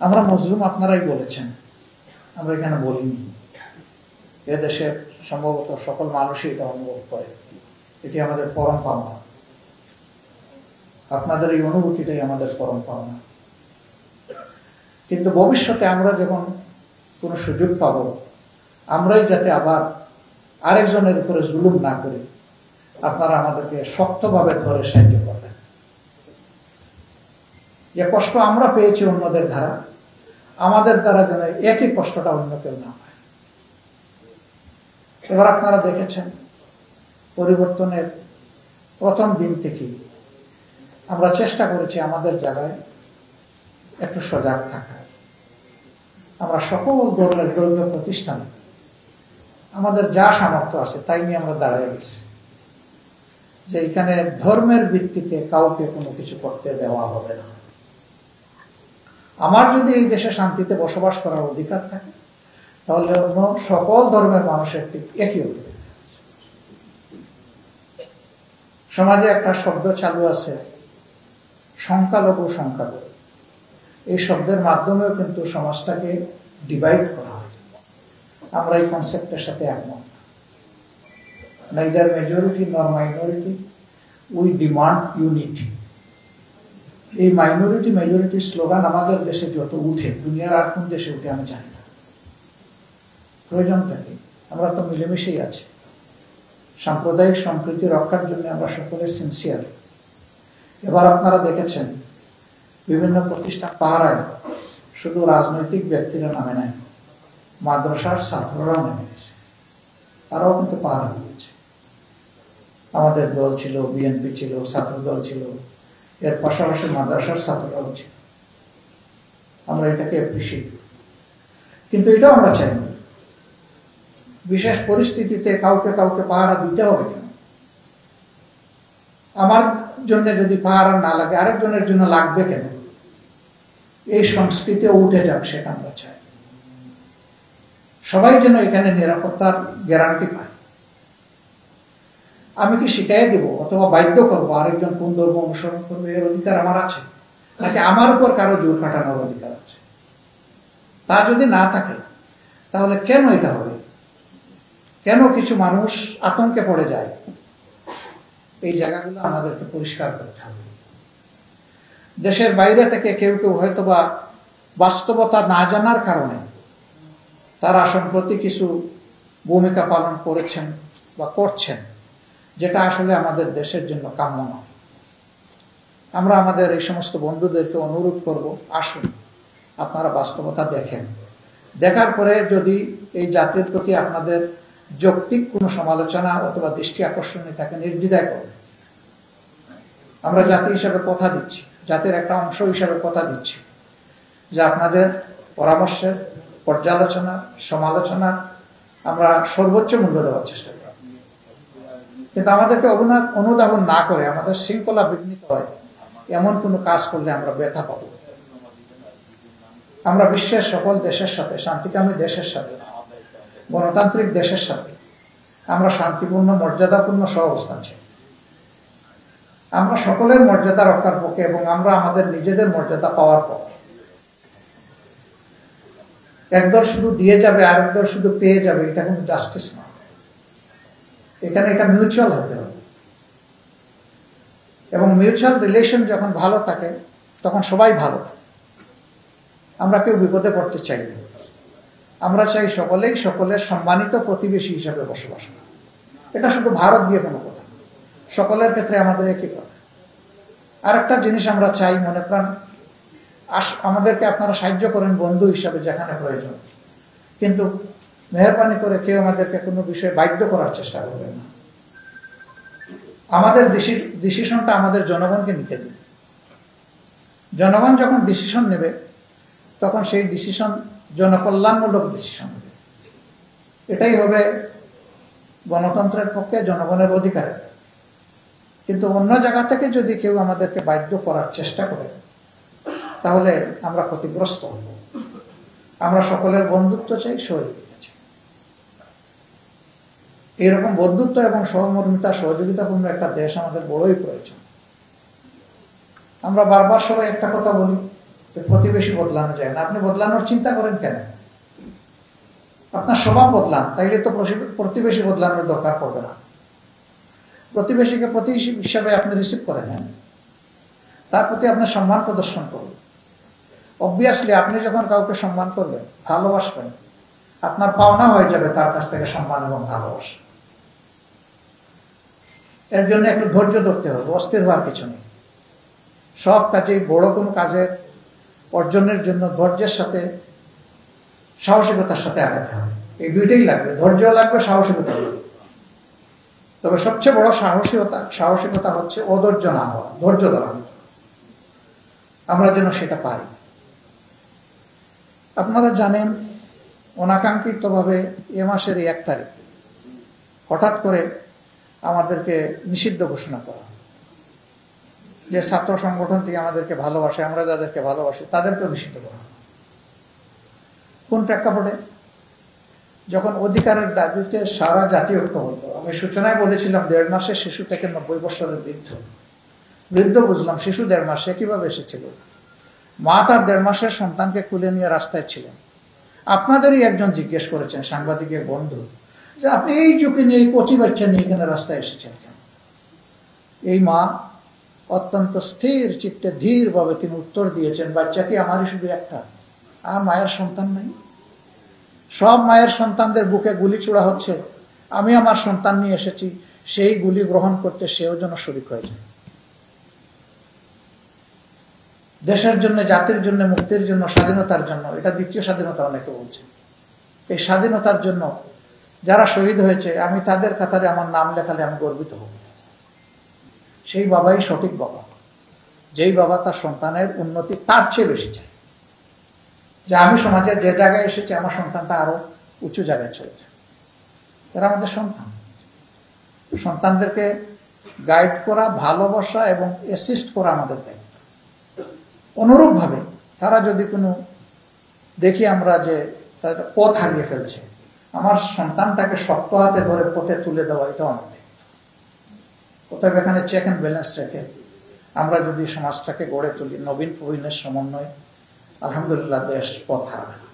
আমরা মজলুম আপনারাই বলেছেন, আমরা এখানে বলিনি। এদেশের সম্ভবত সকল মানুষই এটা অনুভব করে। এটি আমাদের পরম পাওনা। আপনাদের এই অনুভূতিটাই আমাদের পরম পাওনা। কিন্তু ভবিষ্যতে আমরা যখন কোনো সুযোগ পাব, আমরাই যাতে আবার আরেকজনের উপরে জুলুম না করি, আপনারা আমাদেরকে শক্তভাবে ধরে সাহায্য করবেন। যে কষ্ট আমরা পেয়েছি অন্যদের দ্বারা, আমাদের দ্বারা যেন একই কষ্টটা অন্য কেউ না পায়। এবার আপনারা দেখেছেন পরিবর্তনের প্রথম দিন থেকেই আমরা চেষ্টা করেছি আমাদের জায়গায় একটু সজাগ থাকার। আমরা সকল ধর্মীয় প্রতিষ্ঠানে আমাদের যা সামর্থ্য আছে তাই নিয়ে আমরা দাঁড়ায় গেছি যে এখানে ধর্মের ভিত্তিতে কাউকে কোনো কিছু করতে দেওয়া হবে না। আমার যদি এই দেশে শান্তিতে বসবাস করার অধিকার থাকে, তাহলে অন্য সকল ধর্মের মানুষের ঠিক একই অধিকার। সমাজে একটা শব্দ চালু আছে, সংখ্যালঘু সংখ্যালঘু। এই শব্দের মাধ্যমেও কিন্তু সমাজটাকে ডিভাইড করা হয়। আমরা এই কনসেপ্টের সাথে একমত। neither majority nor minority, we demand unity. এই মাইনরিটি মেজরিটি স্লোগান আমাদের দেশে যত উঠে, দুনিয়ার আর কোন দেশে উঠে আমি জানি না। প্রয়োজনটা কি? আমরা তো মিলেমিশেই আছি। সাম্প্রদায়িক সম্প্রীতি রক্ষার জন্য আমরা সকলে সিনসিয়ার। এবার আপনারা দেখেছেন বিভিন্ন প্রতিষ্ঠান পাহারায় শুধু রাজনৈতিক ব্যক্তিরা নামে নাই, মাদ্রাসার ছাত্ররাও নেমে গেছে, তারাও কিন্তু পাহারা দিয়েছে। আমাদের দল ছিল, বিএনপি ছিল, ছাত্র দল ছিল, এর পাশাপাশি মাদ্রাসার ছাত্ররাও ছিল। আমরা এটাকে অ্যাপ্রিশিয়েট করি, কিন্তু এটাও আমরা চাই না বিশেষ পরিস্থিতিতে কাউকে কাউকে পাহারা দিতে হবে কেন? আমার জন্য যদি পাহারা না লাগে, আরেকজনের জন্য লাগবে কেন? এই সংস্কৃতি উঠে যাক, সেটা আমরা চাই। সবাই যেন এখানে নিরাপত্তার গ্যারান্টি পায়। আমি কি শিখাই দেব অথবা বাধ্য করবো আরেকজন কোন ধর্ম অনুসরণ করবে, এর অধিকার আমার আছে? নাকি আমার উপর কারো জোর খাটানোর অধিকার আছে? তা যদি না থাকে, তাহলে কেন এটা হবে? কেন কিছু মানুষ আতঙ্কে পড়ে যায়? এই জায়গাগুলো আমাদেরকে পরিষ্কার করতে হবে। দেশের বাইরে থেকে কেউ কেউ হয়তোবা বাস্তবতা না জানার কারণে তারা সম্প্রতি কিছু ভূমিকা পালন করেছেন বা করছেন, যেটা আসলে আমাদের দেশের জন্য কাম্য নয়। আমরা আমাদের এই সমস্ত বন্ধুদেরকে অনুরোধ করব, আসুন আপনারা বাস্তবতা দেখেন। দেখার পরে যদি এই জাতির প্রতি আপনাদের যৌক্তিক কোনো সমালোচনা অথবা দৃষ্টি আকর্ষণীয় থাকে, নির্দ্বিধায় করুন। আমরা জাতি হিসাবে কথা দিচ্ছি, জাতির একটা অংশ হিসাবে কথা দিচ্ছি যে আপনাদের পরামর্শের, পর্যালোচনার, সমালোচনার আমরা সর্বোচ্চ মূল্য দেওয়ার চেষ্টা করি। কিন্তু আমাদেরকে অনুধাবন না করে আমাদের শৃঙ্খলা বিঘ্নিত হয় এমন কোনো কাজ করলে আমরা ব্যথা পাব। আমরা বিশ্বের সকল দেশের সাথে, শান্তিকামী দেশের সাথে, গণতান্ত্রিক দেশের সাথে আমরা শান্তিপূর্ণ, মর্যাদাপূর্ণ সহাবস্থান চাই। আমরা সকলের মর্যাদা রক্ষার পক্ষে এবং আমরা আমাদের নিজেদের মর্যাদা পাওয়ার পক্ষে। একদল শুধু দিয়ে যাবে, আরেকদল শুধু পেয়ে যাবে, এটা কোনো জাস্টিস না। এখানে এটা মিউচুয়াল হতে হবে, এবং মিউচুয়াল রিলেশন যখন ভালো থাকে তখন সবাই ভালো থাকে। আমরা কেউ বিপদে পড়তে চাই না। আমরা চাই সকলেই সকলের সম্মানিত প্রতিবেশী হিসাবে বসবাস করে। এটা শুধু ভারত দিয়ে কোনো কথা, সকলের ক্ষেত্রে আমাদের একই কথা। আর একটা জিনিস আমরা চাই, মনে প্রাণ আমাদেরকে আপনারা সাহায্য করেন বন্ধু হিসাবে যেখানে প্রয়োজন, কিন্তু মেহরবানি করে কেউ আমাদেরকে কোনো বিষয়ে বাধ্য করার চেষ্টা করবেন না। আমাদের ডিসিশনটা আমাদের জনগণকে নিতে দিন। জনগণ যখন ডিসিশন নেবে তখন সেই ডিসিশন জনকল্যাণমূলক ডিসিশন হবে। এটাই হবে গণতন্ত্রের পক্ষে, জনগণের অধিকারের। কিন্তু অন্য জায়গা থেকে যদি কেউ আমাদেরকে বাধ্য করার চেষ্টা করে, তাহলে আমরা ক্ষতিগ্রস্ত হব। আমরা সকলের বন্ধুত্ব চাই, সহযোগিতা চাই। এইরকম বন্ধুত্ব এবং সহমর্মিতা, সহযোগিতাপূর্ণ একটা দেশ আমাদের বড়ই প্রয়োজন। আমরা বারবার সবাই একটা কথা বলি প্রতিবেশী বদলানো যায় না। আপনি বদলানোর চিন্তা করেন কেন? আপনার স্বভাব বদলান, তাইলে তো প্রতিবেশী বদলানোর দরকার পড়বে না। প্রতিবেশীকে প্রতিবেশী হিসাবে আপনি রিসিভ করে নেন, তার প্রতি আপনি সম্মান প্রদর্শন করুন। অবভিয়াসলি আপনি যখন কাউকে সম্মান করবেন, ভালোবাসবেন, আপনার পাওনা হয়ে যাবে তার কাছ থেকে সম্মান এবং ভালোবাসা। এর জন্য একটু ধৈর্য ধরতে হবে, অস্থির হওয়ার কিছু নেই। সব কাজেই বড় কোনো কাজের অর্জনের জন্য ধৈর্যের সাথে সাহসিকতার সাথে আগাতে হবে। এই দুইটাই লাগবে, ধৈর্য লাগবে, সাহসিকতা লাগবে। তবে সবচেয়ে বড় সাহসিকতা হচ্ছে অধৈর্য না হওয়া, ধৈর্য ধরা। আমরা যেন সেটা পারি। আপনারা জানেন, অনাকাঙ্ক্ষিতভাবে এ মাসের 1 তারিখ হঠাৎ করে আমাদেরকে নিষিদ্ধ ঘোষণা করা। যে ছাত্র সংগঠনটি আমাদেরকে ভালোবাসে, আমরা যাদেরকে ভালোবাসি তাদেরকেও নিষিদ্ধ করা। কোন প্রেক্ষাপটে? যখন অধিকারের দাবিতে সারা জাতি ঐক্যবদ্ধ। আমি সূচনায় বলেছিলাম 1.5 মাসের শিশু থেকে 90 বছরের বৃদ্ধ বুঝলাম, শিশু 1.5 মাসে কিভাবে এসেছিল। মা তার 1.5 মাসের সন্তানকে কুলে নিয়ে রাস্তায় ছিলেন। আপনাদেরই একজন জিজ্ঞেস করেছেন, সাংবাদিকের বন্ধু, যে আপনি এই ঝুঁকি নিয়ে, এই কচি বাচ্চা নিয়ে এখানে রাস্তায় এসেছেন কেন? এই মা অত্যন্ত স্থির চিত্তে ধীরভাবে তিনি উত্তর দিয়েছেন, বাচ্চা কি আমারই শুধু একটা? আর মায়ের সন্তান নাই? সব মায়ের সন্তানদের বুকে গুলি ছোড়া হচ্ছে, আমি আমার সন্তান নিয়ে এসেছি, সেই গুলি গ্রহণ করতে সেও যেন শরীক হয়ে যায়। দেশের জন্য, জাতির জন্য, মুক্তির জন্য, স্বাধীনতার জন্য, এটা দ্বিতীয় স্বাধীনতা অনেকে বলছে। এই স্বাধীনতার জন্য যারা শহীদ হয়েছে, আমি তাদের কাতারে আমার নাম লেখালে আমি গর্বিত হব। সেই বাবাই সঠিক বাবা, যেই বাবা তার সন্তানের উন্নতি তার চেয়ে বেশি চায়, যে আমি সমাজের যে জায়গায় এসেছি আমার সন্তানটা আরো উঁচু জায়গায় চলে যায়। এরা আমাদের সন্তান। সন্তানদেরকে গাইড করা, ভালোবাসা এবং অ্যাসিস্ট করা আমাদের দায়িত্ব। অনুরূপভাবে তারা যদি কোনো দেখি আমরা যে তার পথ হারিয়ে ফেলছে, আমার সন্তানটাকে শক্ত হাতে ধরে পথে তুলে দেওয়া, এটাও আমাদের দায়িত্ব। অতএব এখানে চেক অ্যান্ড ব্যালেন্স রেখে আমরা যদি সমাজটাকে গড়ে তুলি নবীন প্রবীণের সমন্বয়, আলহামদুলিল্লাহ দেশ পথ হারাবে।